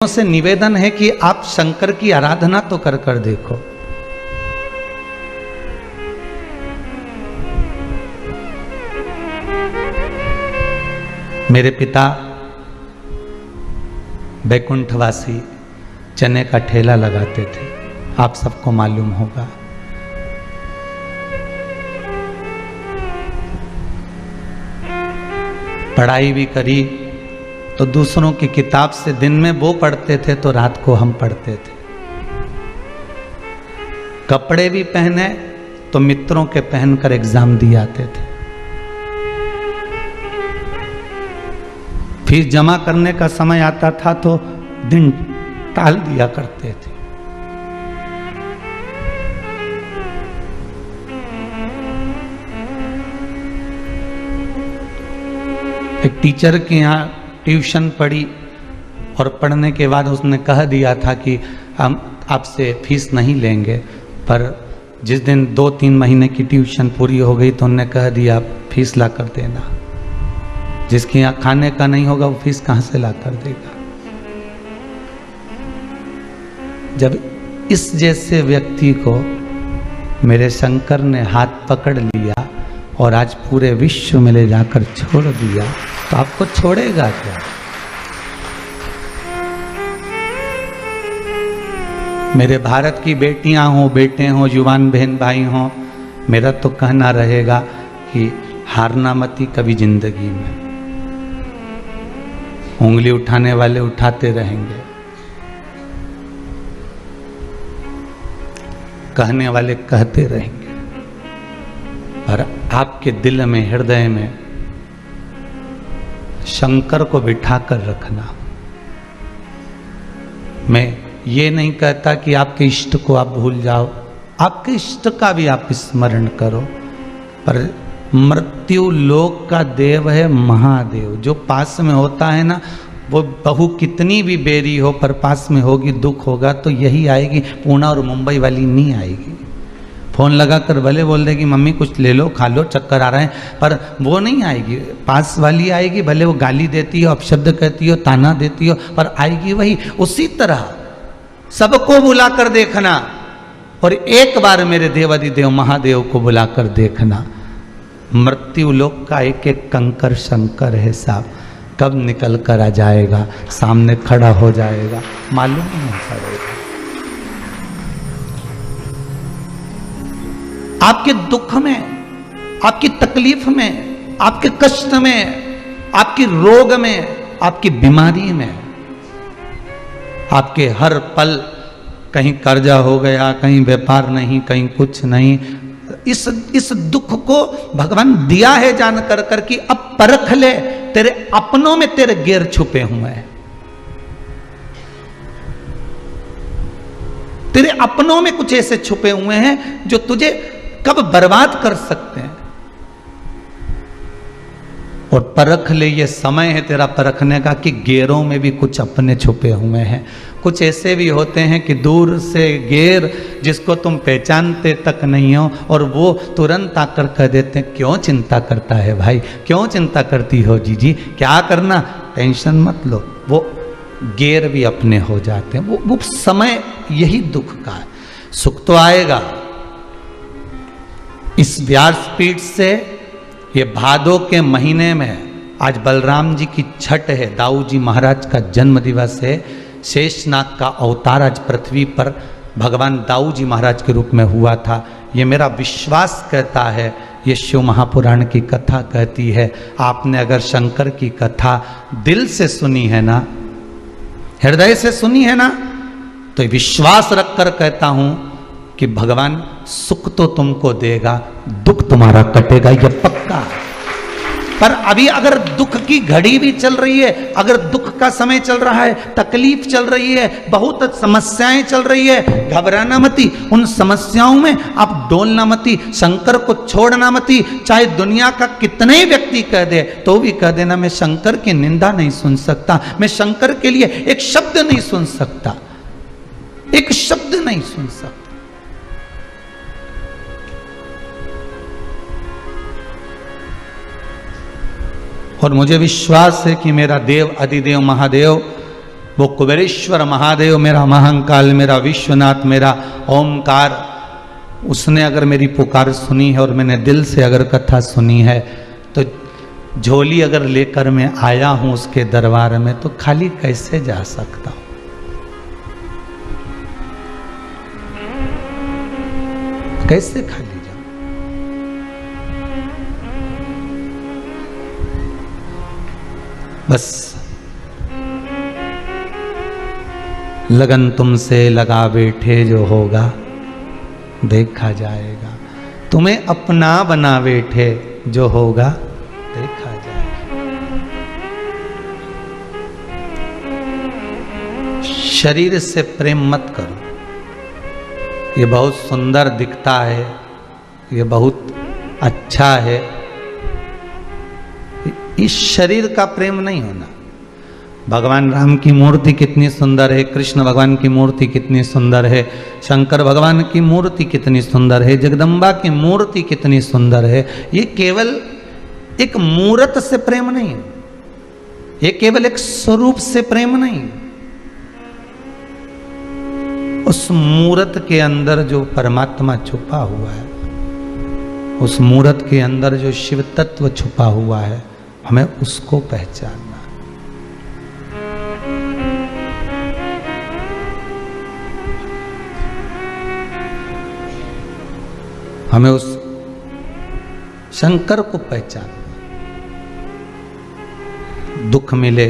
से निवेदन है कि आप शंकर की आराधना तो कर कर देखो। मेरे पिता बैकुंठवासी चने का ठेला लगाते थे, आप सबको मालूम होगा। पढ़ाई भी करी तो दूसरों की किताब से दिन में वो पढ़ते थे तो रात को हम पढ़ते थे। कपड़े भी पहने तो मित्रों के पहनकर एग्जाम दिए आते थे। फीस जमा करने का समय आता था तो दिन टाल दिया करते थे। एक टीचर के यहाँ ट्यूशन पढ़ी और पढ़ने के बाद उसने कह दिया था कि हम आपसे फीस नहीं लेंगे, पर जिस दिन 2-3 महीने की ट्यूशन पूरी हो गई तो उन्होंने कह दिया फीस ला कर देना। जिसके यहाँ खाने का नहीं होगा वो फीस कहाँ से ला कर देगा। जब इस जैसे व्यक्ति को मेरे शंकर ने हाथ पकड़ लिया और आज पूरे विश्व में ले जाकर छोड़ दिया तो आपको छोड़ेगा क्या? मेरे भारत की बेटियां हों, बेटे हों, युवान बहन भाई हों, मेरा तो कहना रहेगा कि हारना मती कभी जिंदगी में। उंगली उठाने वाले उठाते रहेंगे, कहने वाले कहते रहेंगे, पर आपके दिल में, हृदय में शंकर को बिठाकर रखना। मैं ये नहीं कहता कि आपके इष्ट को आप भूल जाओ, आपके इष्ट का भी आप स्मरण करो, पर मृत्यु लोक का देव है महादेव। जो पास में होता है ना, वो बहू कितनी भी बेरी हो पर पास में होगी, दुख होगा तो यही आएगी, पूना और मुंबई वाली नहीं आएगी। फोन लगा कर भले बोल देगी मम्मी कुछ ले लो, खा लो, चक्कर आ रहे हैं, पर वो नहीं आएगी। पास वाली आएगी, भले वो गाली देती हो, अपशब्द कहती हो, ताना देती हो, पर आएगी वही। उसी तरह सबको बुला कर देखना और एक बार मेरे देवादिदेव महादेव को बुला कर देखना। मृत्यु लोक का एक एक कंकर शंकर है साहब, कब निकल कर आ जाएगा, सामने खड़ा हो जाएगा, मालूम नहीं पड़ेगा। आपके दुख में, आपकी तकलीफ में, आपके कष्ट में, आपकी रोग में, आपकी बीमारी में, आपके हर पल कहीं कर्जा हो गया, कहीं व्यापार नहीं, कहीं कुछ नहीं, इस दुख को भगवान दिया है जान कर कर कि अब परख ले, तेरे अपनों में तेरे गैर छुपे हुए हैं, तेरे अपनों में कुछ ऐसे छुपे हुए हैं जो तुझे कब बर्बाद कर सकते हैं। और परख ले, ये समय है तेरा परखने का कि गैरों में भी कुछ अपने छुपे हुए हैं। कुछ ऐसे भी होते हैं कि दूर से गैर जिसको तुम पहचानते तक नहीं हो और वो तुरंत आकर कह देते हैं क्यों चिंता करता है भाई, क्यों चिंता करती हो जीजी, क्या करना, टेंशन मत लो। वो गैर भी अपने हो जाते हैं। वो समय यही दुख का है। सुख तो आएगा। इस व्यासपीठ से ये भादो के महीने में आज बलराम जी की छठ है, दाऊ जी महाराज का जन्म दिवस है, शेषनाग का अवतार आज पृथ्वी पर भगवान दाऊ जी महाराज के रूप में हुआ था। ये मेरा विश्वास कहता है, ये शिव महापुराण की कथा कहती है। आपने अगर शंकर की कथा दिल से सुनी है ना, हृदय से सुनी है ना, तो विश्वास रखकर कहता हूं कि भगवान सुख तो तुमको देगा, दुख तुम्हारा कटेगा, ये पक्का। पर अभी अगर दुख की घड़ी भी चल रही है, अगर दुख का समय चल रहा है, तकलीफ चल रही है, बहुत समस्याएं चल रही है, घबराना मती। उन समस्याओं में आप डोलना मती, शंकर को छोड़ना मती। चाहे दुनिया का कितने व्यक्ति कह दे तो भी कह देना मैं शंकर की निंदा नहीं सुन सकता, मैं शंकर के लिए एक शब्द नहीं सुन सकता, एक शब्द नहीं सुन सकता। और मुझे विश्वास है कि मेरा देव अधिदेव महादेव वो कुबेरेश्वर महादेव मेरा महाकाल, मेरा विश्वनाथ, मेरा ओमकार, उसने अगर मेरी पुकार सुनी है और मैंने दिल से अगर कथा सुनी है, तो झोली अगर लेकर मैं आया हूं उसके दरबार में, तो खाली कैसे जा सकता हूं? कैसे खाली जाऊं? बस लगन तुमसे लगा बैठे जो होगा देखा जाएगा, तुम्हें अपना बना बैठे जो होगा देखा जाएगा। शरीर से प्रेम मत करो, ये बहुत सुंदर दिखता है, ये बहुत अच्छा है, इस शरीर का प्रेम नहीं होना। भगवान राम की मूर्ति कितनी सुंदर है, कृष्ण भगवान की मूर्ति कितनी सुंदर है, शंकर भगवान की मूर्ति कितनी सुंदर है, जगदम्बा की मूर्ति कितनी सुंदर है, ये केवल एक मूर्त से प्रेम नहीं, ये केवल एक स्वरूप से प्रेम नहीं, उस मूर्त के अंदर जो परमात्मा छुपा हुआ है, उस मूर्त के अंदर जो शिव तत्व छुपा हुआ है, हमें उसको पहचानना। हमें उस शंकर को पहचानना। दुख मिले,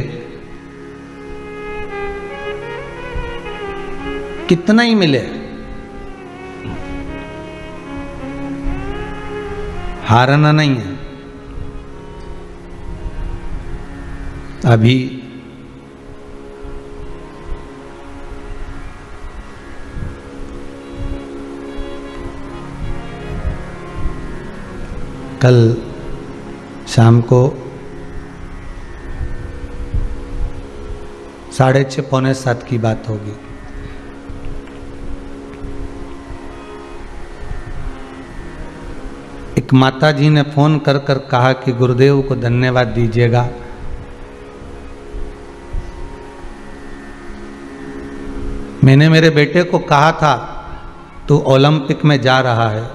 कितना ही मिले, हारना नहीं है। अभी कल शाम को 6:30 पौने 7 की बात होगी। एक माता जी ने फोन कर कर कहा कि गुरुदेव को धन्यवाद दीजिएगा, मैंने मेरे बेटे को कहा था तू ओलंपिक में जा रहा है,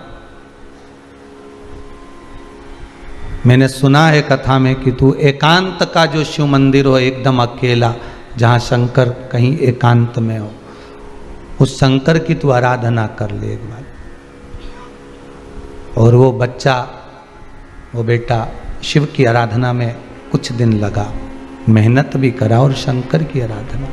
मैंने सुना है कथा में कि तू एकांत का जो शिव मंदिर हो एकदम अकेला, जहाँ शंकर कहीं एकांत में हो, उस शंकर की तू आराधना कर ले एक बार। और वो बच्चा, वो बेटा शिव की आराधना में कुछ दिन लगा, मेहनत भी करा और शंकर की आराधना।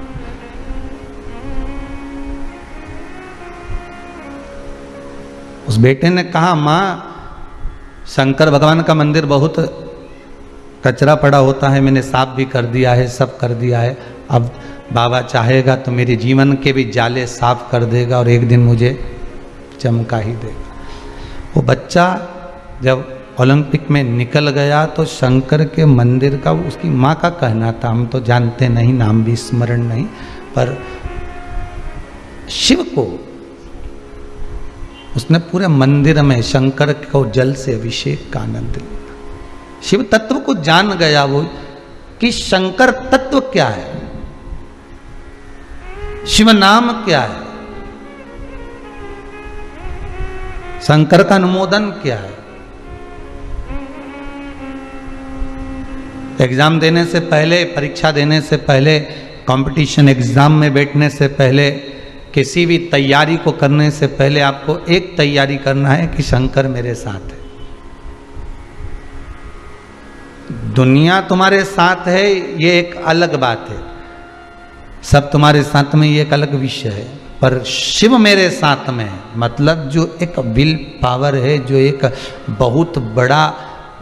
उस बेटे ने कहा माँ, शंकर भगवान का मंदिर बहुत कचरा पड़ा होता है, मैंने साफ भी कर दिया है, सब कर दिया है, अब बाबा चाहेगा तो मेरे जीवन के भी जाले साफ कर देगा और एक दिन मुझे चमका ही देगा। वो बच्चा जब ओलंपिक में निकल गया तो शंकर के मंदिर का, उसकी माँ का कहना था, हम तो जानते नहीं, नाम भी स्मरण नहीं, पर शिव को उसने पूरे मंदिर में शंकर को जल से अभिषेक का आनंद लिया। शिव तत्व को जान गया वो कि शंकर तत्व क्या है, शिव नाम क्या है, शंकर का अनुमोदन क्या है। एग्जाम देने से पहले, परीक्षा देने से पहले, कंपटीशन एग्जाम में बैठने से पहले, किसी भी तैयारी को करने से पहले आपको एक तैयारी करना है कि शंकर मेरे साथ है। दुनिया तुम्हारे साथ है ये एक अलग बात है, सब तुम्हारे साथ में ये एक अलग विषय है, पर शिव मेरे साथ में है, मतलब जो एक विल पावर है, जो एक बहुत बड़ा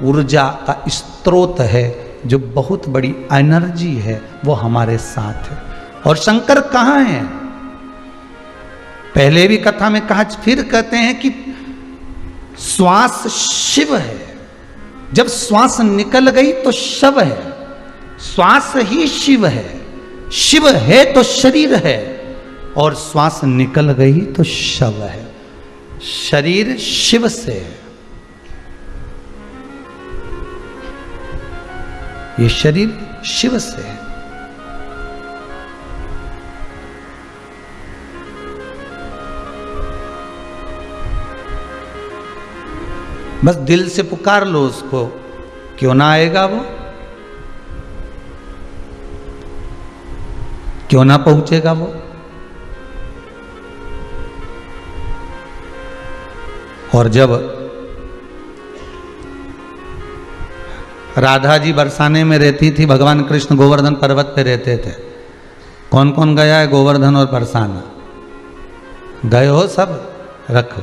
ऊर्जा का स्रोत है, जो बहुत बड़ी एनर्जी है, वो हमारे साथ है। और शंकर कहाँ है? पहले भी कथा में कहा, फिर कहते हैं कि श्वास शिव है, जब श्वास निकल गई तो शव है, श्वास ही शिव है, शिव है तो शरीर है, और श्वास निकल गई तो शव है। शरीर शिव से है, ये शरीर शिव से है। बस दिल से पुकार लो उसको, क्यों ना आएगा वो, क्यों ना पहुंचेगा वो। और जब राधा जी बरसाने में रहती थी, भगवान कृष्ण गोवर्धन पर्वत पे रहते थे। कौन कौन गया है गोवर्धन और बरसाना? गए हो सब? रखो।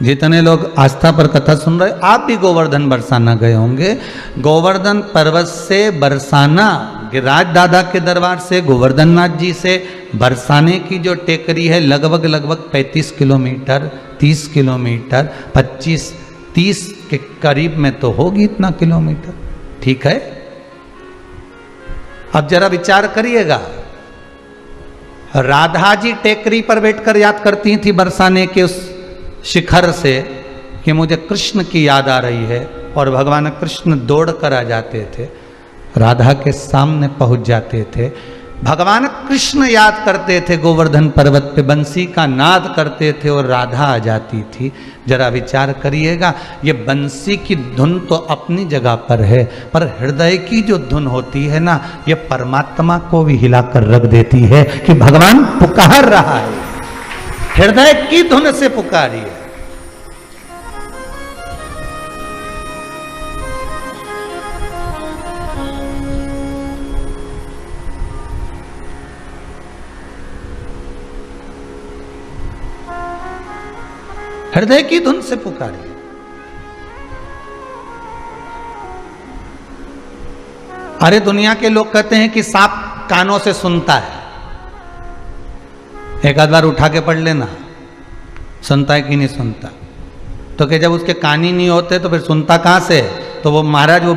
जितने लोग आस्था पर कथा सुन रहे, आप भी गोवर्धन बरसाना गए होंगे। गोवर्धन पर्वत से बरसाना, गिरिराज दादा के दरबार से गोवर्धन नाथ जी से बरसाने की जो टेकरी है, लगभग 35 किलोमीटर, 30 किलोमीटर, 25-30 के करीब में तो होगी इतना किलोमीटर। ठीक है, अब जरा विचार करिएगा। राधा जी टेकरी पर बैठकर याद करती थी बरसाने के उस शिखर से कि मुझे कृष्ण की याद आ रही है, और भगवान कृष्ण दौड़ कर आ जाते थे, राधा के सामने पहुंच जाते थे। भगवान कृष्ण याद करते थे गोवर्धन पर्वत पे, बंसी का नाद करते थे और राधा आ जाती थी। जरा विचार करिएगा, ये बंसी की धुन तो अपनी जगह पर है, पर हृदय की जो धुन होती है ना, ये परमात्मा को भी हिलाकर रख देती है कि भगवान पुकार रहा है। हृदय की धुन से पुकारिए। हृदय की धुन से पुकारिए। अरे दुनिया के लोग कहते हैं कि सांप कानों से सुनता है। एक आध बार उठा के पढ़ लेना, सुनता है कि नहीं सुनता। तो कि जब उसके कान ही नहीं होते तो फिर सुनता कहां से? तो वो महाराज वो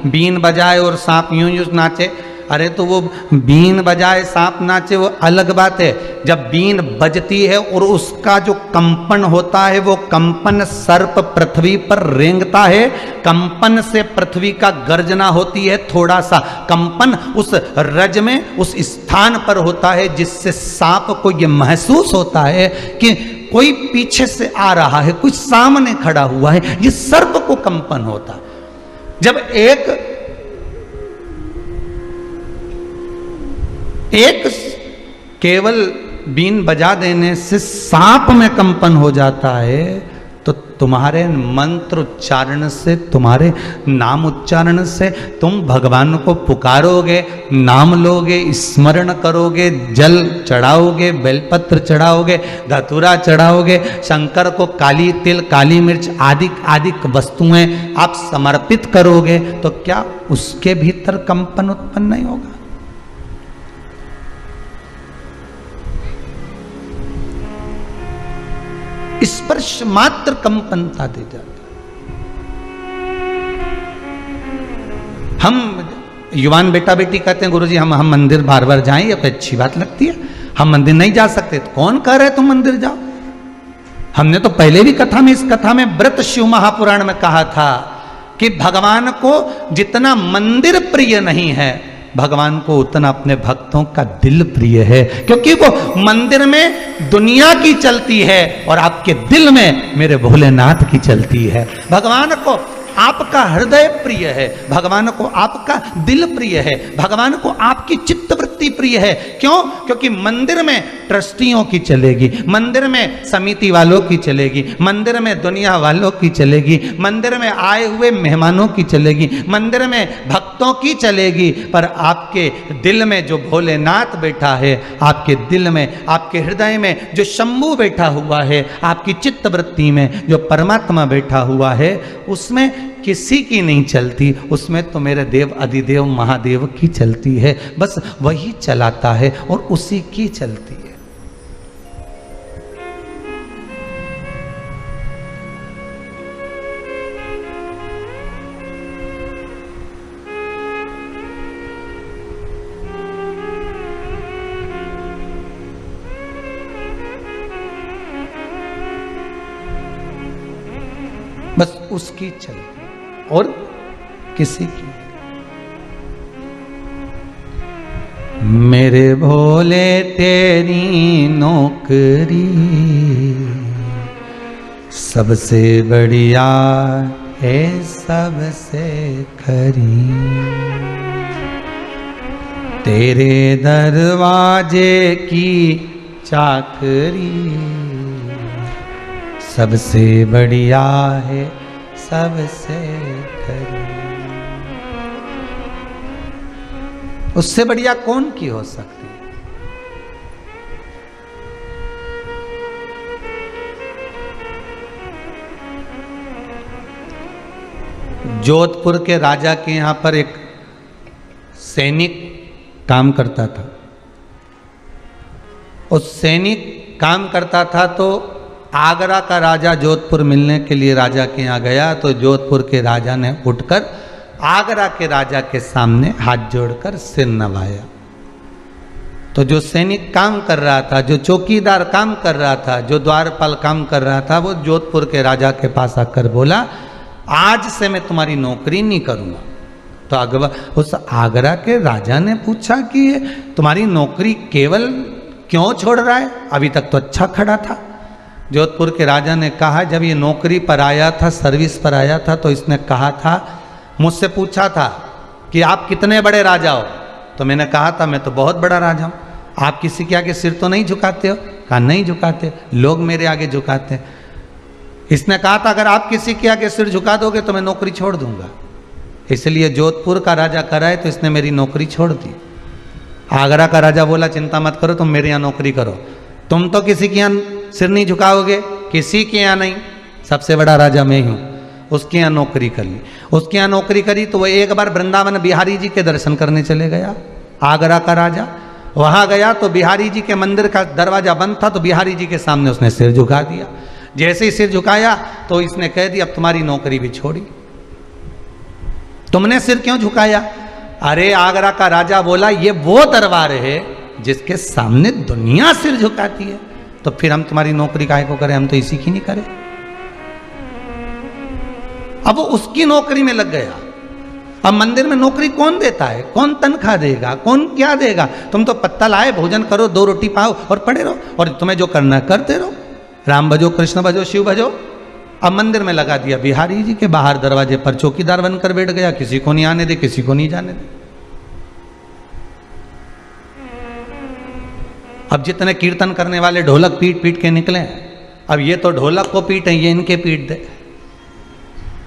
बीन बजाए और सांप यूं यूं नाचे। अरे तो वो बीन बजाए सांप नाचे वो अलग बात है। जब बीन बजती है और उसका जो कंपन होता है, वो कंपन सर्प पृथ्वी पर रेंगता है। कंपन से पृथ्वी का गर्जना होती है। थोड़ा सा कंपन उस रज में, उस स्थान पर होता है, जिससे सांप को ये महसूस होता है कि कोई पीछे से आ रहा है, कुछ सामने खड़ा हुआ है। ये सर्प को कंपन होता। जब एक केवल बीन बजा देने से सांप में कंपन हो जाता है, तो तुम्हारे मंत्र उच्चारण से, तुम्हारे नाम उच्चारण से तुम भगवान को पुकारोगे, नाम लोगे, स्मरण करोगे, जल चढ़ाओगे, बेलपत्र चढ़ाओगे, धतूरा चढ़ाओगे, शंकर को काली तिल, काली मिर्च आदि आदि वस्तुएं आप समर्पित करोगे, तो क्या उसके भीतर कंपन उत्पन्न नहीं होगा? स्पर्श मात्र कंपनता दे जाता। हम युवान बेटा बेटी कहते हैं गुरुजी हम मंदिर बार बार जाएं, ये तो अच्छी बात लगती है। हम मंदिर नहीं जा सकते। तो कौन कह रहे तुम मंदिर जाओ? हमने तो पहले भी कथा में, इस कथा में व्रत शिव महापुराण में कहा था कि भगवान को जितना मंदिर प्रिय नहीं है, भगवान को उतना अपने भक्तों का दिल प्रिय है। क्योंकि वो मंदिर में दुनिया की चलती है और आपके दिल में मेरे भोलेनाथ की चलती है। भगवान को आपका हृदय प्रिय है, भगवान को आपका दिल प्रिय है, भगवान को आपकी चित्तवृत्ति प्रिय है। क्यों? क्योंकि मंदिर में ट्रस्टियों की चलेगी, मंदिर में समिति वालों की चलेगी, मंदिर में दुनिया वालों की चलेगी, मंदिर में आए हुए मेहमानों की चलेगी, मंदिर में भक्तों की चलेगी। पर आपके दिल में जो भोलेनाथ बैठा है, आपके दिल में, आपके हृदय में जो शंभू बैठा हुआ है, आपकी चित्तवृत्ति में जो परमात्मा बैठा हुआ है, उसमें किसी की नहीं चलती। उसमें तो मेरे देव अधिदेव महादेव की चलती है। बस वही चलाता है और उसी की चलती है। बस उसकी चलती और किसी की। मेरे भोले तेरी नौकरी सबसे बढ़िया है सबसे खरी, तेरे दरवाजे की चाकरी, सबसे बढ़िया है सबसे खरी। उससे बढ़िया कौन की हो सकती? जोधपुर के राजा के यहाँ पर एक सैनिक काम करता था। उस सैनिक काम करता था तो आगरा का राजा जोधपुर मिलने के लिए राजा के यहाँ गया, तो जोधपुर के राजा ने उठकर आगरा के राजा के सामने हाथ जोड़कर सिर नवाया। तो जो सैनिक काम कर रहा था, जो चौकीदार काम कर रहा था, जो द्वारपाल काम कर रहा था, वो जोधपुर के राजा के पास आकर बोला, आज से मैं तुम्हारी नौकरी नहीं करूंगा। तो उस आगरा के राजा ने पूछा कि ये तुम्हारी नौकरी केवल क्यों छोड़ रहा है, अभी तक तो अच्छा खड़ा था। जोधपुर के राजा ने कहा, जब ये नौकरी पर आया था, सर्विस पर आया था, तो इसने कहा था, मुझसे पूछा था कि आप कितने बड़े राजा हो, तो मैंने कहा था मैं तो बहुत बड़ा राजा हूँ। आप किसी के आगे सिर तो नहीं झुकाते हो? कहा नहीं झुकाते, लोग मेरे आगे झुकाते हैं। इसने कहा था अगर आप किसी के आगे सिर झुका दोगे तो मैं नौकरी छोड़ दूंगा, इसलिए जोधपुर का राजा कराए तो इसने मेरी नौकरी छोड़ दी। आगरा का राजा बोला, चिंता मत करो, तुम मेरे यहाँ नौकरी करो, तुम तो किसी के यहाँ सिर नहीं झुकाओगे, किसी के यहाँ नहीं, सबसे बड़ा राजा मैं ही हूँ। उसके यहाँ नौकरी कर ली। उसके यहाँ नौकरी करी तो वह एक बार वृंदावन बिहारी जी के दर्शन करने चले गया। आगरा का राजा वहाँ गया तो बिहारी जी के मंदिर का दरवाजा बंद था, तो बिहारी जी के सामने उसने सिर झुका दिया। जैसे ही सिर झुकाया तो इसने कह दिया, अब तुम्हारी नौकरी भी छोड़ी। तुमने सिर क्यों झुकाया? अरे आगरा का राजा बोला, ये वो दरबार है जिसके सामने दुनिया सिर झुकाती है, तो फिर हम तुम्हारी नौकरी काहे को करें, हम तो इसी की नहीं करें। अब वो उसकी नौकरी में लग गया। अब मंदिर में नौकरी कौन देता है? कौन तनख्वाह देगा? कौन क्या देगा? तुम तो पत्ता लाए, भोजन करो, 2 रोटी पाओ और पड़े रहो, और तुम्हें जो करना है करते रहो, राम भजो, कृष्ण भजो, शिव भजो। अब मंदिर में लगा दिया बिहारी जी के बाहर दरवाजे पर चौकीदार बनकर बैठ गया, किसी को नहीं आने दे, किसी को नहीं जाने दे। अब जितने कीर्तन करने वाले ढोलक पीट पीट के निकले, अब ये तो ढोलक को पीटे, ये इनके पीट दे।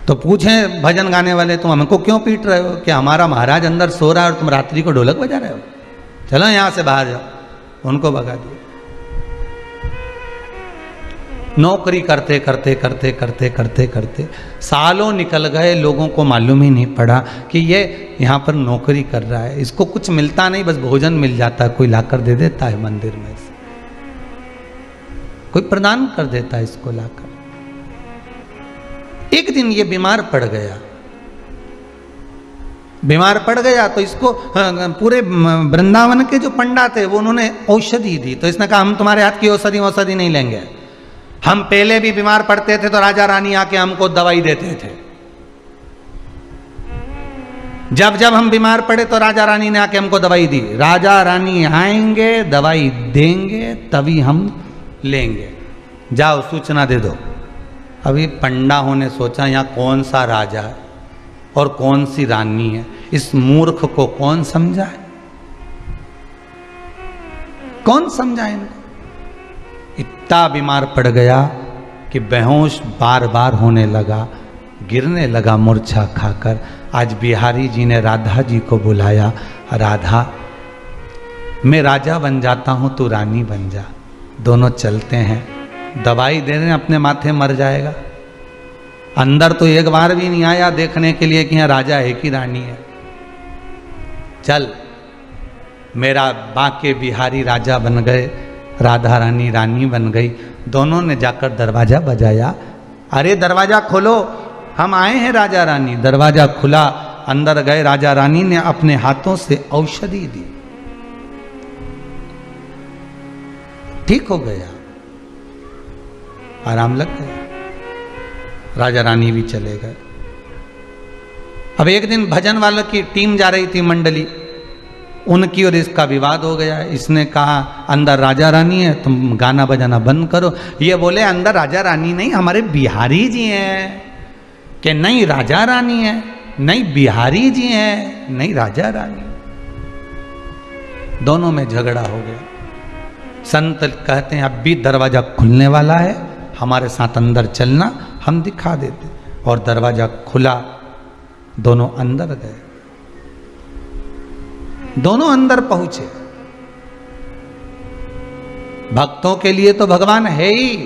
तो पूछें भजन गाने वाले, तुम हमको क्यों पीट रहे हो? कि हमारा महाराज अंदर सो रहा है और तुम रात्रि को ढोलक बजा रहे हो, चलो यहां से बाहर जाओ। उनको भगा दिया। नौकरी करते करते करते करते करते करते सालों निकल गए, लोगों को मालूम ही नहीं पड़ा कि ये यहाँ पर नौकरी कर रहा है। इसको कुछ मिलता नहीं, बस भोजन मिल जाता है, कोई लाकर दे देता है मंदिर में से, कोई प्रदान कर देता है इसको लाकर। एक दिन ये बीमार पड़ गया। बीमार पड़ गया तो इसको पूरे वृंदावन के जो पंडा थे वो उन्होंने औषधि दी। तो इसने कहा, हम तुम्हारे हाथ की औषधि नहीं लेंगे। हम पहले भी बीमार पड़ते थे तो राजा रानी आके हमको दवाई देते थे। जब जब हम बीमार पड़े तो राजा रानी ने आके हमको दवाई दी। राजा रानी आएंगे, दवाई देंगे, तभी हम लेंगे। जाओ सूचना दे दो। अभी पंडाओं ने सोचा, यहाँ कौन सा राजा है और कौन सी रानी है, इस मूर्ख को कौन समझाए, कौन समझाए इनको। इतना बीमार पड़ गया कि बेहोश बार बार होने लगा, गिरने लगा मूर्छा खाकर। आज बिहारी जी ने राधा जी को बुलाया, राधा मैं राजा बन जाता हूं, तू रानी बन जा, दोनों चलते हैं। दवाई दे रहे हैं, अपने माथे मर जाएगा। अंदर तो एक बार भी नहीं आया देखने के लिए कि यहाँ राजा है कि रानी है। चल, मेरा बांके बिहारी राजा बन गए, राधा रानी रानी बन गई। दोनों ने जाकर दरवाजा बजाया, अरे दरवाजा खोलो, हम आए हैं राजा रानी। दरवाजा खुला, अंदर गए। राजा रानी ने अपने हाथों से औषधि दी, ठीक हो गया, आराम लग गया। राजा रानी भी चले गए। अब एक दिन भजन वालों की टीम जा रही थी, मंडली, उनकी और इसका विवाद हो गया। इसने कहा अंदर राजा रानी है, तुम गाना बजाना बंद करो। ये बोले अंदर राजा रानी नहीं, हमारे बिहारी जी हैं। कि नहीं राजा रानी है, नहीं बिहारी जी हैं, नहीं राजा रानी। दोनों में झगड़ा हो गया। संत कहते हैं अब भी दरवाजा खुलने वाला है, हमारे साथ अंदर चलना, हम दिखा देते। और दरवाजा खुला, दोनों अंदर गए। दोनों अंदर पहुंचे। भक्तों के लिए तो भगवान है ही,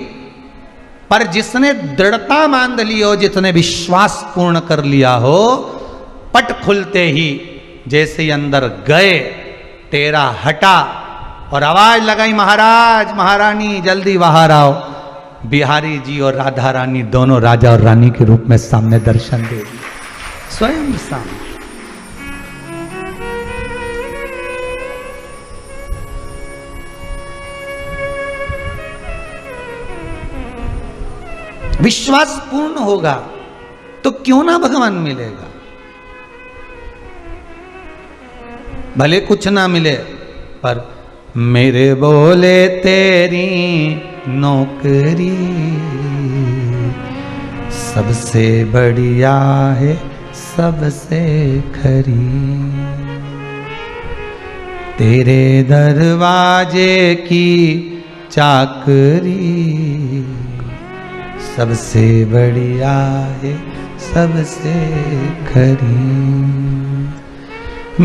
पर जिसने दृढ़ता बांध ली हो, जिसने विश्वास पूर्ण कर लिया हो, पट खुलते ही जैसे ही अंदर गए, तेरा हटा और आवाज लगाई, महाराज महारानी जल्दी बाहर आओ। बिहारी जी और राधा रानी दोनों राजा और रानी के रूप में सामने दर्शन दे दिए, स्वयं सामने। विश्वास पूर्ण होगा तो क्यों ना भगवान मिलेगा। भले कुछ ना मिले, पर मेरे बोले तेरी नौकरी सबसे बढ़िया है, सबसे खरी। तेरे दरवाजे की चाकरी सबसे बढ़िया है, सबसे खरी।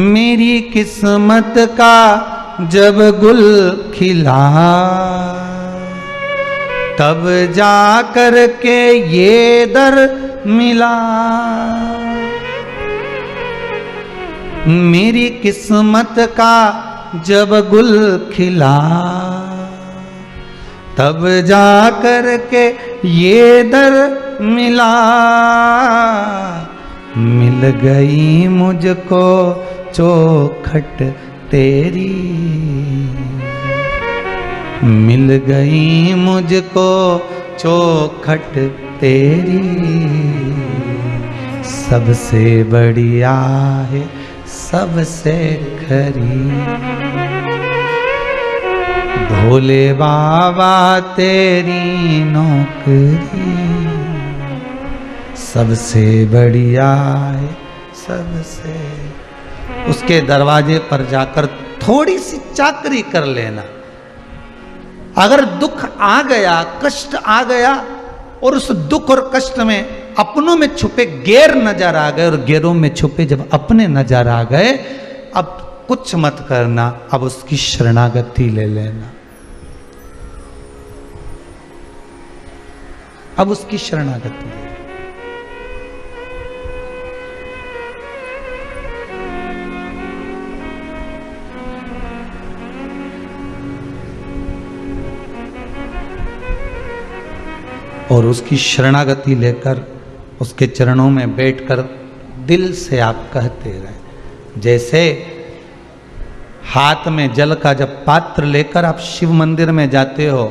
मेरी किस्मत का जब गुल खिला, तब जा कर के ये दर मिला। मेरी किस्मत का जब गुल खिला, तब जा कर के ये दर मिला। मिल गई मुझको चौखट तेरी, मिल गई मुझको चौखट तेरी सबसे बढ़िया है, सबसे खरी। भोले बाबा तेरी नौकरी सबसे बढ़िया है, सबसे। उसके दरवाजे पर जाकर थोड़ी सी चाकरी कर लेना। अगर दुख आ गया, कष्ट आ गया, और उस दुख और कष्ट में अपनों में छुपे गैर नजर आ गए, और गैरों में छुपे जब अपने नजर आ गए, अब कुछ मत करना, अब उसकी शरणागति ले लेना। अब उसकी शरणागति ले। और उसकी शरणागति लेकर उसके चरणों में बैठकर दिल से आप कहते रहें। जैसे हाथ में जल का जब पात्र लेकर आप शिव मंदिर में जाते हो,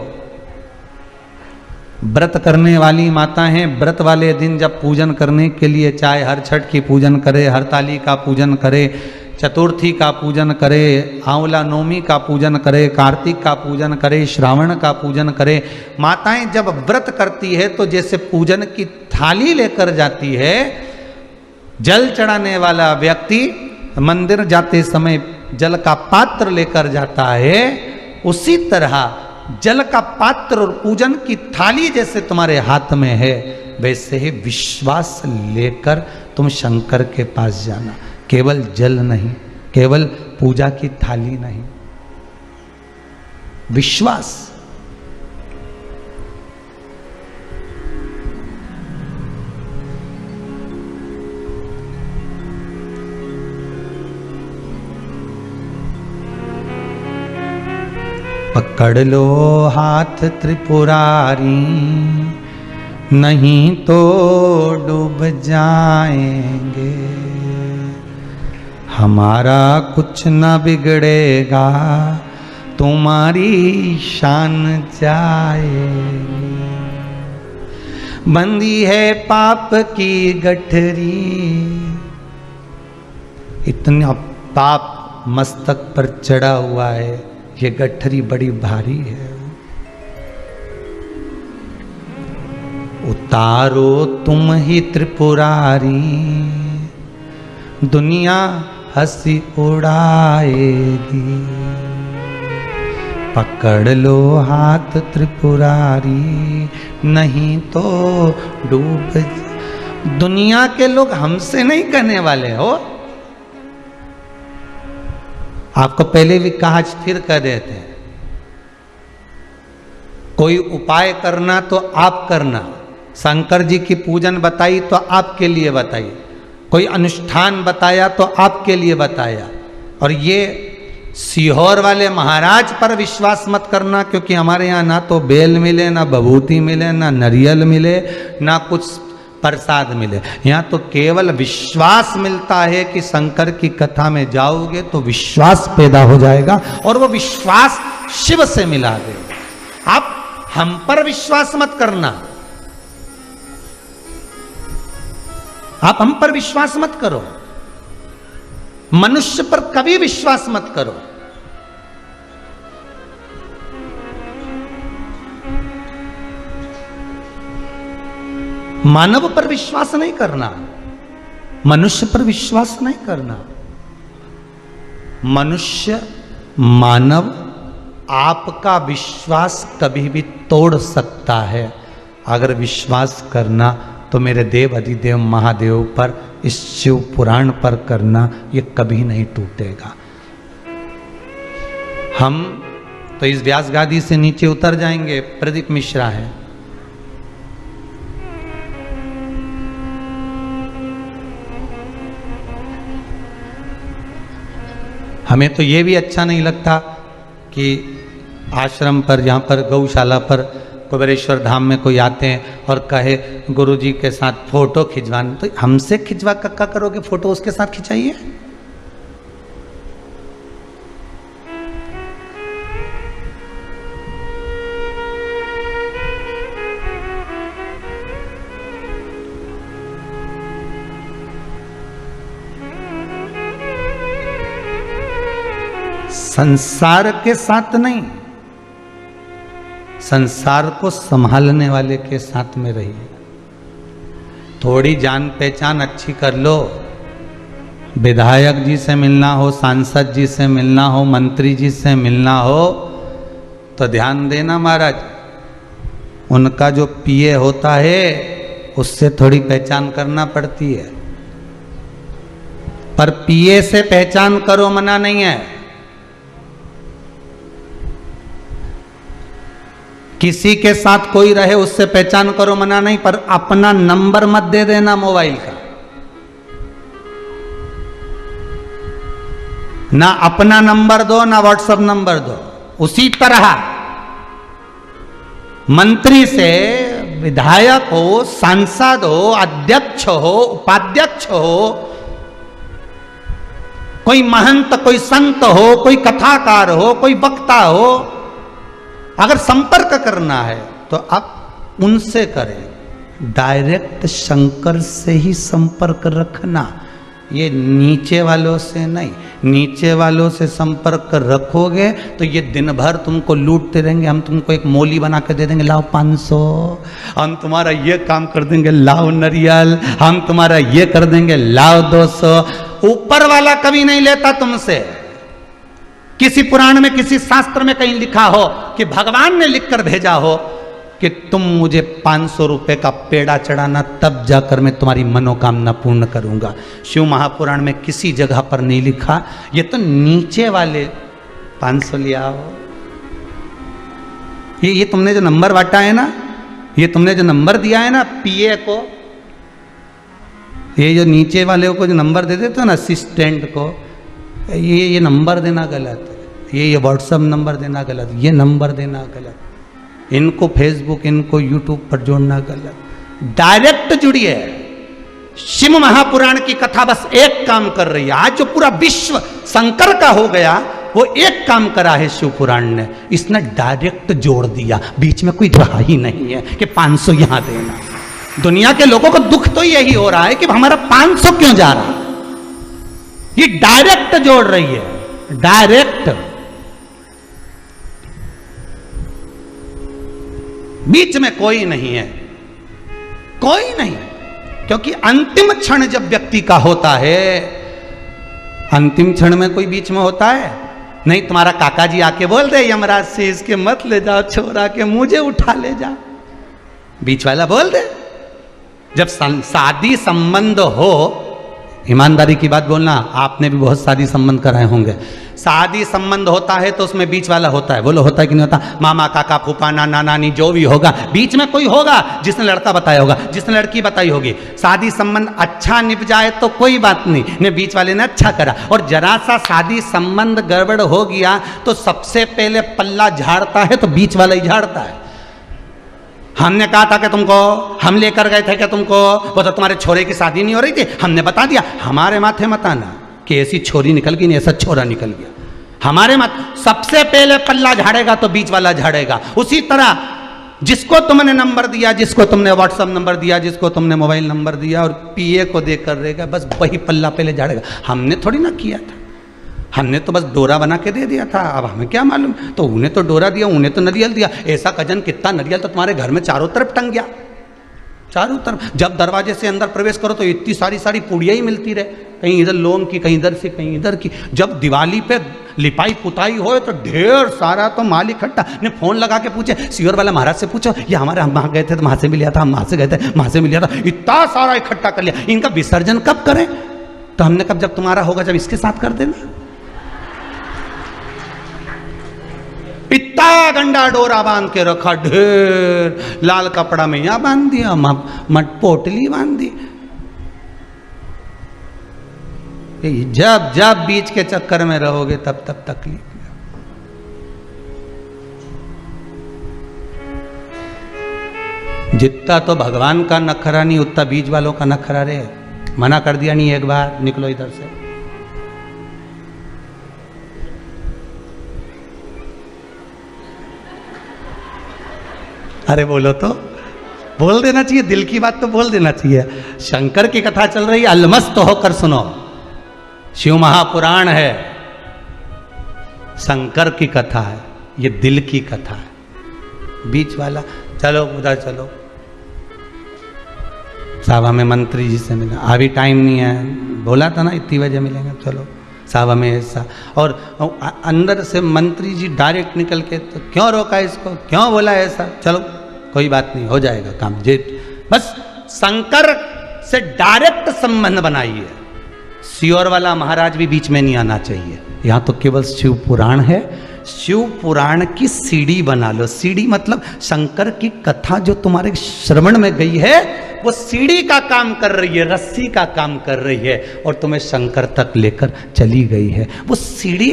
व्रत करने वाली माता हैं, व्रत वाले दिन जब पूजन करने के लिए, चाहे हर छठ की पूजन करे, हरताली का पूजन करे, चतुर्थी का पूजन करे, आंवला नौमी का पूजन करे, कार्तिक का पूजन करे, श्रावण का पूजन करे, माताएं जब व्रत करती है तो जैसे पूजन की थाली लेकर जाती है, जल चढ़ाने वाला व्यक्ति मंदिर जाते समय जल का पात्र लेकर जाता है, उसी तरह जल का पात्र और पूजन की थाली जैसे तुम्हारे हाथ में है, वैसे ही विश्वास लेकर तुम शंकर के पास जाना। केवल जल नहीं, केवल पूजा की थाली नहीं, विश्वास। पकड़ लो हाथ त्रिपुरारी, नहीं तो डूब जाएंगे। हमारा कुछ न बिगड़ेगा, तुम्हारी शान जाएगी। बंदी है पाप की गठरी, इतना पाप मस्तक पर चढ़ा हुआ है, ये गठरी बड़ी भारी है। उतारो तुम ही त्रिपुरारी, दुनिया हंसी उड़ाएगी। पकड़ लो हाथ त्रिपुरारी, नहीं तो डूब। दुनिया के लोग हमसे नहीं करने वाले हो। आपको पहले भी कहा, आज फिर कह देते हैं, कोई उपाय करना तो आप करना। शंकर जी की पूजन बताई तो आपके लिए बताई, कोई अनुष्ठान बताया तो आपके लिए बताया। और ये सीहोर वाले महाराज पर विश्वास मत करना, क्योंकि हमारे यहाँ ना तो बेल मिले, ना बभूति मिले, ना नरियल मिले, ना कुछ प्रसाद मिले। यहाँ तो केवल विश्वास मिलता है कि शंकर की कथा में जाओगे तो विश्वास पैदा हो जाएगा, और वो विश्वास शिव से मिला देगा। आप हम पर विश्वास मत करना, आप हम पर विश्वास मत करो, मनुष्य पर कभी विश्वास मत करो। मानव पर विश्वास नहीं करना, मनुष्य पर विश्वास नहीं करना। मनुष्य, मानव आपका विश्वास कभी भी तोड़ सकता है। अगर विश्वास करना तो मेरे देव अधिदेव महादेव पर, इस शिव पुराण पर करना, ये कभी नहीं टूटेगा। हम तो इस व्यास गादी से नीचे उतर जाएंगे। प्रदीप मिश्रा है, हमें तो ये भी अच्छा नहीं लगता कि आश्रम पर, जहाँ पर गौशाला पर, कुबेरेश्वर धाम में कोई आते हैं और कहे गुरुजी के साथ फोटो खिंचवाना, तो हमसे खिंचवा कक्का करोगे, फोटो उसके साथ खिंचाइए। संसार के साथ नहीं, संसार को संभालने वाले के साथ में रहिए। थोड़ी जान पहचान अच्छी कर लो। विधायक जी से मिलना हो, सांसद जी से मिलना हो, मंत्री जी से मिलना हो, तो ध्यान देना महाराज, उनका जो पीए होता है उससे थोड़ी पहचान करना पड़ती है। पर पीए से पहचान करो, मना नहीं है। किसी के साथ कोई रहे उससे पहचान करो, मना नहीं, पर अपना नंबर मत दे देना मोबाइल का। ना अपना नंबर दो, ना व्हाट्सएप नंबर दो। उसी तरह मंत्री से, विधायक हो, सांसद हो, अध्यक्ष हो, उपाध्यक्ष हो, कोई महंत, कोई संत हो, कोई कथाकार हो, कोई वक्ता हो, अगर संपर्क करना है तो आप उनसे करें। डायरेक्ट शंकर से ही संपर्क रखना, ये नीचे वालों से नहीं। नीचे वालों से संपर्क रखोगे तो ये दिन भर तुमको लूटते रहेंगे। हम तुमको एक मोली बना कर दे देंगे, लाओ 500, हम तुम्हारा ये काम कर देंगे, लाओ नरियल, हम तुम्हारा ये कर देंगे, लाओ 200। ऊपर वाला कभी नहीं लेता तुमसे। किसी पुराण में, किसी शास्त्र में कहीं लिखा हो कि भगवान ने लिखकर भेजा हो कि तुम मुझे 500 रुपए का पेड़ा चढ़ाना, तब जाकर मैं तुम्हारी मनोकामना पूर्ण करूंगा। शिव महापुराण में किसी जगह पर नहीं लिखा। ये तो नीचे वाले 500 लिया हो। ये तुमने जो नंबर बांटा है ना, ये तुमने जो नंबर दिया है ना पीए को, ये जो नीचे वाले को जो नंबर दे देते हो ना असिस्टेंट को, ये नंबर देना गलत है। ये व्हाट्सएप नंबर देना गलत, ये नंबर देना गलत, इनको फेसबुक, इनको यूट्यूब पर जोड़ना गलत। डायरेक्ट जुड़िए। शिव महापुराण की कथा बस एक काम कर रही है। आज जो पूरा विश्व शंकर का हो गया, वो एक काम करा है शिव पुराण ने, इसने डायरेक्ट जोड़ दिया। बीच में कोई रहा ही नहीं है कि 500 यहां देना। दुनिया के लोगों को दुख तो यही हो रहा है कि हमारा 500 क्यों जा रहा है। ये डायरेक्ट जोड़ रही है। डायरेक्ट, बीच में कोई नहीं है, कोई नहीं, क्योंकि अंतिम क्षण जब व्यक्ति का होता है, अंतिम क्षण में कोई बीच में होता है नहीं। तुम्हारा काका जी आके बोल दे यमराज से इसके मत ले जाओ छोरा के, मुझे उठा ले जा, बीच वाला बोल दे। जब शादी संबंध हो, ईमानदारी की बात बोलना, आपने भी बहुत शादी संबंध कराए होंगे, शादी संबंध होता है तो उसमें बीच वाला होता है, बोलो होता है कि नहीं होता? मामा काका फूफा नाना नानी जो भी होगा, बीच में कोई होगा जिसने लड़का बताया होगा, जिसने लड़की बताई होगी। शादी संबंध अच्छा निभ जाए तो कोई बात नहीं, ने बीच वाले ने अच्छा करा, और जरा सा शादी संबंध गड़बड़ हो गया तो सबसे पहले पल्ला झाड़ता है तो बीच वाला ही झाड़ता है। हमने कहा था कि तुमको, हम लेकर गए थे कि तुमको, वो तो तुम्हारे छोरे की शादी नहीं हो रही थी, हमने बता दिया, हमारे माथे मत आना कि ऐसी छोरी निकल गई नहीं ऐसा छोरा निकल गया, हमारे मत। सबसे पहले पल्ला झाड़ेगा तो बीच वाला झाड़ेगा। उसी तरह जिसको तुमने नंबर दिया, जिसको तुमने व्हाट्सएप नंबर दिया, जिसको तुमने मोबाइल नंबर दिया और पीए को देकर रहेगा, बस वही पल्ला पहले झाड़ेगा। हमने थोड़ी ना किया था, हमने तो बस डोरा बना के दे दिया था, अब हमें क्या मालूम, तो उन्हें तो डोरा दिया, उन्हें तो नरियल दिया। ऐसा कजन कितना नरियल तो तुम्हारे घर में चारों तरफ टंग गया, चारों तरफ। जब दरवाजे से अंदर प्रवेश करो तो इतनी सारी पूड़ियाँ ही मिलती रहे, कहीं इधर लोम की, कहीं इधर से, कहीं इधर की। जब दिवाली पे लिपाई पुताई हो तो ढेर सारा तो माल इकट्ठा। ने फोन लगा के पूछे, सीवर वाला महाराज से पूछो, ये हमारे, हम वहाँ गए थे तो वहाँ से भी लिया था, हम वहाँ से गए थे वहाँ से भी लिया था, इतना सारा इकट्ठा कर लिया, इनका विसर्जन कब करें? तो हमने कब, जब तुम्हारा होगा, जब इसके साथ कर देना। इतना गंडा डोरा बांध के रखा, ढेर लाल कपड़ा में यहाँ बांध दिया, मट पोटली बांध दी। जब जब बीच के चक्कर में रहोगे तब तब तकलीफ। जितना तो भगवान का नखरा नहीं उतना बीच वालों का नखरा रे। मना कर दिया नहीं एक बार, निकलो इधर से। अरे बोलो तो, बोल देना चाहिए, दिल की बात तो बोल देना चाहिए। शंकर की कथा चल रही है, अलमस्त होकर सुनो। शिव महापुराण है, शंकर की कथा है, ये दिल की कथा है। बीच वाला, चलो उधर चलो, साहब हमें मंत्री जी से मिला, अभी टाइम नहीं है, बोला था ना इतनी बजे मिलेंगे, चलो साहब हमें ऐसा। और अंदर से मंत्री जी डायरेक्ट निकल के, तो क्यों रोका इसको, क्यों बोला ऐसा, चलो कोई बात नहीं, हो जाएगा काम जे। बस शंकर से डायरेक्ट संबंध बनाइए। सियोर वाला महाराज भी बीच में नहीं आना चाहिए। यहाँ तो केवल शिव पुराण है, शिव पुराण की सीढ़ी बना लो। सीढ़ी मतलब शंकर की कथा जो तुम्हारे श्रवण में गई है, वो सीढ़ी का काम कर रही है, रस्सी का काम कर रही है, और तुम्हें शंकर तक लेकर चली गई है। वो सीढ़ी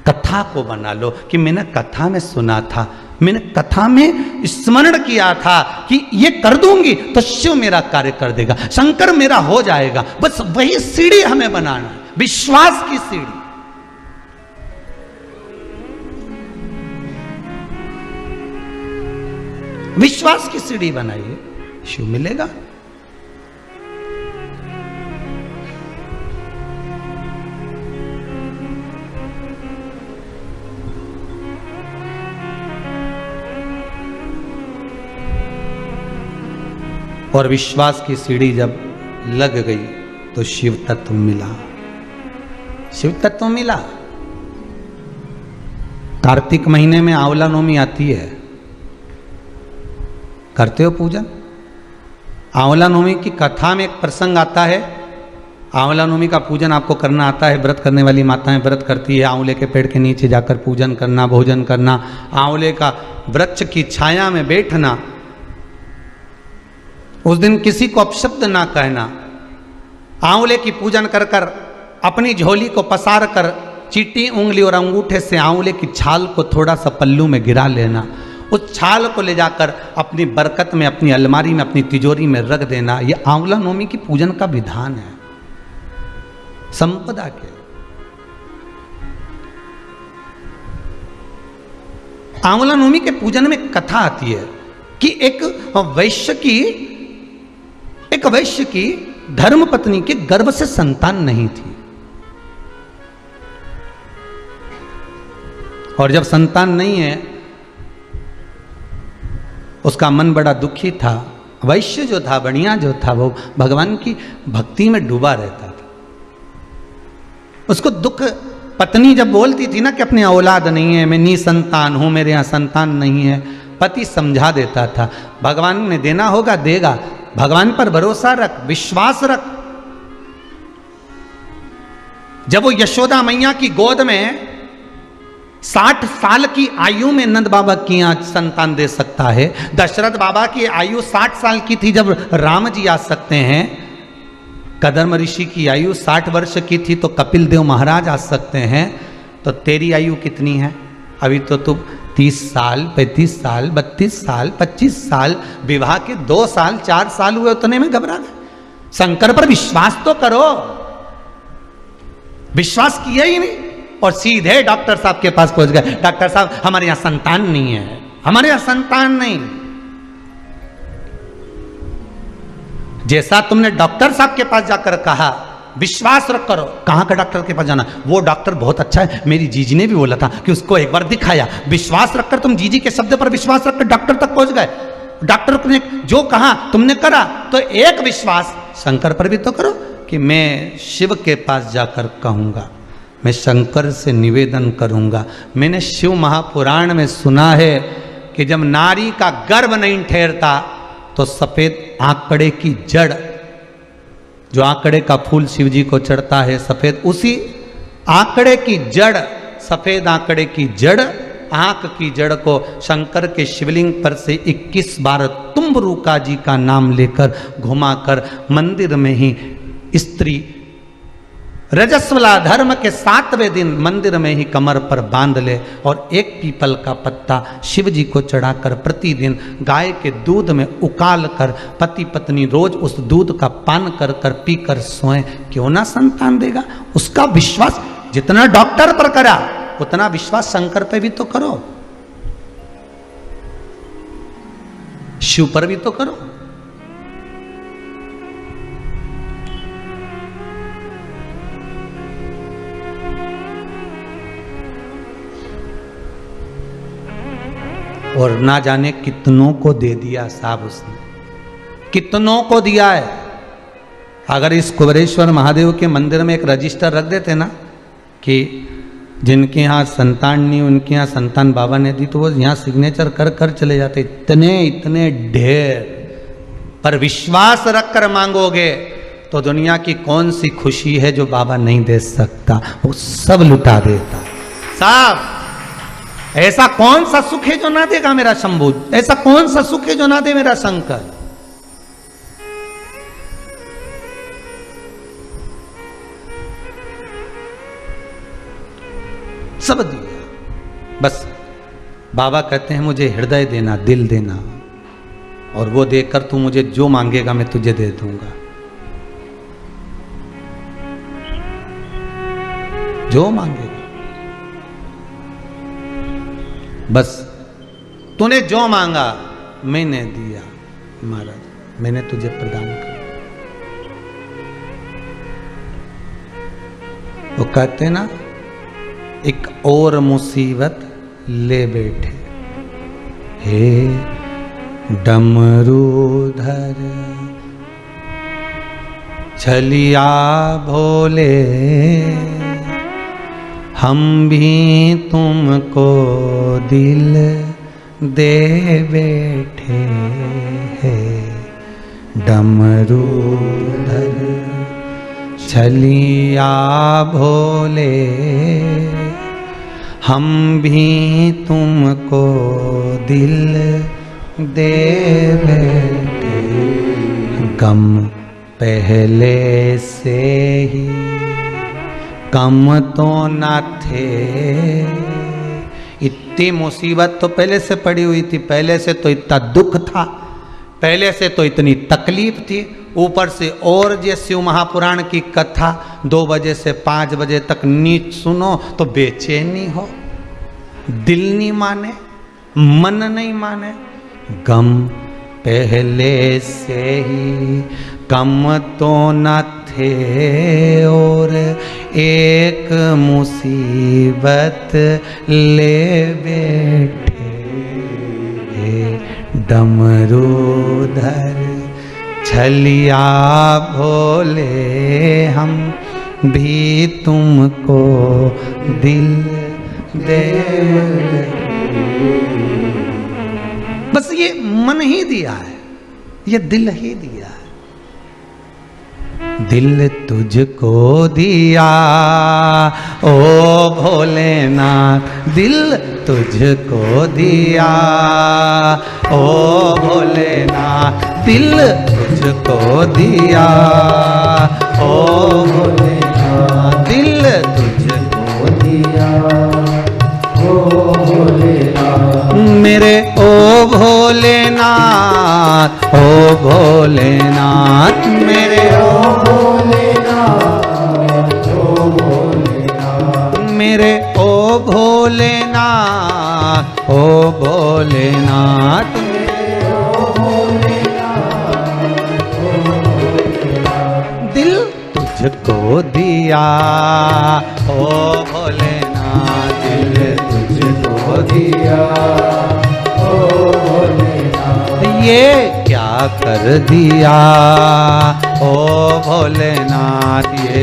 कथा को बना लो कि मैंने कथा में सुना था, मैंने कथा में स्मरण किया था कि ये कर दूंगी तो शिव मेरा कार्य कर देगा, शंकर मेरा हो जाएगा। बस वही सीढ़ी हमें बनाना है, विश्वास की सीढ़ी। विश्वास की सीढ़ी बनाइए, शिव मिलेगा। और विश्वास की सीढ़ी जब लग गई तो शिव तत्व मिला, शिव तत्व मिला। कार्तिक महीने में आंवला नवमी आती है, करते हो पूजन? आंवला नवमी की कथा में एक प्रसंग आता है। आंवला नवमी का पूजन आपको करना आता है, व्रत करने वाली माताएं व्रत करती है, आंवले के पेड़ के नीचे जाकर पूजन करना, भोजन करना, आंवले का वृक्ष की छाया में बैठना। उस दिन किसी को अपशब्द ना कहना, आंवले की पूजन कर कर अपनी झोली को पसार कर चीटी उंगली और अंगूठे से आंवले की छाल को थोड़ा सा पल्लू में गिरा लेना, उस छाल को ले जाकर अपनी बरकत में, अपनी अलमारी में, अपनी तिजोरी में रख देना। यह आंवला नवमी की पूजन का विधान है, संपदा के। आंवला नवमी के पूजन में कथा आती है कि एक वैश्य की धर्मपत्नी के गर्भ से संतान नहीं थी। और जब संतान नहीं है उसका मन बड़ा दुखी था। वैश्य जो था, बढ़िया जो था, वो भगवान की भक्ति में डूबा रहता था। उसको दुख, पत्नी जब बोलती थी ना कि अपनी औलाद नहीं है, मैं निसंतान हूं, मेरे यहाँ संतान नहीं है, पति समझा देता था भगवान ने देना होगा देगा, भगवान पर भरोसा रख, विश्वास रख। जब वो यशोदा मैया की गोद में 60 साल की आयु में नंद बाबा की यहाँ संतान दे सकता है, दशरथ बाबा की आयु 60 साल की थी जब राम जी आ सकते हैं, कदम ऋषि की आयु 60 वर्ष की थी तो कपिल देव महाराज आ सकते हैं, तो तेरी आयु कितनी है? अभी तो तुम 30 साल, 35 साल, 32 साल, 25 साल, विवाह के 2 साल 4 साल हुए, उतने में घबरा गए। शंकर पर विश्वास तो करो। विश्वास किया ही नहीं और सीधे डॉक्टर साहब के पास पहुंच गए। डॉक्टर साहब हमारे यहां संतान नहीं है, हमारे यहां संतान नहीं। जैसा तुमने डॉक्टर साहब के पास जाकर कहा विश्वास रख करो, कहां का डॉक्टर के पास जाना? वो डॉक्टर बहुत अच्छा है, मेरी जीजी ने भी बोला था कि उसको एक बार दिखाया। विश्वास रखकर तुम जीजी के शब्द पर विश्वास रखकर डॉक्टर तक पहुंच गए। डॉक्टर ने जो कहा तुमने करा, तो एक विश्वास शंकर पर भी तो करो कि मैं शिव के पास जाकर कहूंगा, मैं शंकर से निवेदन करूंगा। मैंने शिव महापुराण में सुना है कि जब नारी का गर्भ नहीं ठहरता तो सफेद आंकड़े की जड़, जो आंकड़े का फूल शिव जी को चढ़ता है सफेद, उसी आंकड़े की जड़, सफेद आंकड़े की जड़, आंख की जड़ को शंकर के शिवलिंग पर से 21 बार तुम्बरुका जी का नाम लेकर घुमाकर मंदिर में ही स्त्री रजस्वला धर्म के 7वें दिन मंदिर में ही कमर पर बांध ले और एक पीपल का पत्ता शिव जी को चढ़ाकर प्रतिदिन गाय के दूध में उकाल कर पति पत्नी रोज उस दूध का पान कर कर पी कर सोएं, क्यों ना संतान देगा। उसका विश्वास जितना डॉक्टर पर करा उतना विश्वास शंकर पे भी तो करो, शिव पर भी तो करो। और ना जाने कितनों को दे दिया साहब, उसने कितनों को दिया है। अगर इस कुबेरेश्वर महादेव के मंदिर में एक रजिस्टर रख देते ना कि जिनके यहाँ संतान नहीं उनके यहाँ संतान बाबा ने दी, तो वो यहाँ सिग्नेचर कर कर चले जाते। इतने इतने ढेर, पर विश्वास रख कर मांगोगे तो दुनिया की कौन सी खुशी है जो बाबा नहीं दे सकता, वो सब लुटा देता साहब। ऐसा कौन सा सुख है जो ना देगा मेरा शंभू? ऐसा कौन सा सुख है जो ना दे मेरा शंकर? सब दिया। बस बाबा कहते हैं मुझे हृदय देना, दिल देना, और वो देकर तू मुझे जो मांगेगा मैं तुझे दे दूंगा, जो मांगेगा। बस तूने जो मांगा मैंने दिया महाराज, मैंने तुझे प्रदान किया। वो कहते ना एक और मुसीबत ले बैठे, हे डमरूधर छलिया भोले, हम भी तुमको दिल दे बैठे हैं। डमरूधर छलिया भोले, हम भी तुमको दिल दे बैठे। गम पहले से ही कम तो ना थे, इतनी मुसीबत तो पहले से पड़ी हुई थी, पहले से तो इतना दुख था, पहले से तो इतनी तकलीफ थी, ऊपर से और ये शिव महापुराण की कथा 2 बजे से 5 बजे तक नीच सुनो तो बेचैनी हो, दिल नहीं माने, मन नहीं माने। गम पहले से ही कम तो न थे और एक मुसीबत ले बैठे, डमरूधर छलिया भोले, हम भी तुमको दिल दे। बस ये मन ही दिया है, ये दिल ही दिया है। दिल तुझको दिया ओ भोलेनाथ, दिल तुझको दिया ओ भोलेनाथ, दिल तुझको दिया ओ भोलेनाथ, दिल तुझको दिया ओ भोलेनाथ। मेरे ओ भोलेनाथ, ओ भोलेनाथ, मेरे ओ भोलेनाथ, ओ भोलेनाथ, मेरे ओ भोलेनाथ, ओ भोलेनाथ, मेरे ओ भोलेनाथ, ओ भोलेनाथ। दिल तुझको दिया ओ भोलेनाथ, दिल तुझको दिया ओ भोलेनाथ। ये क्या कर दिया ओ भोलेनाथ, ये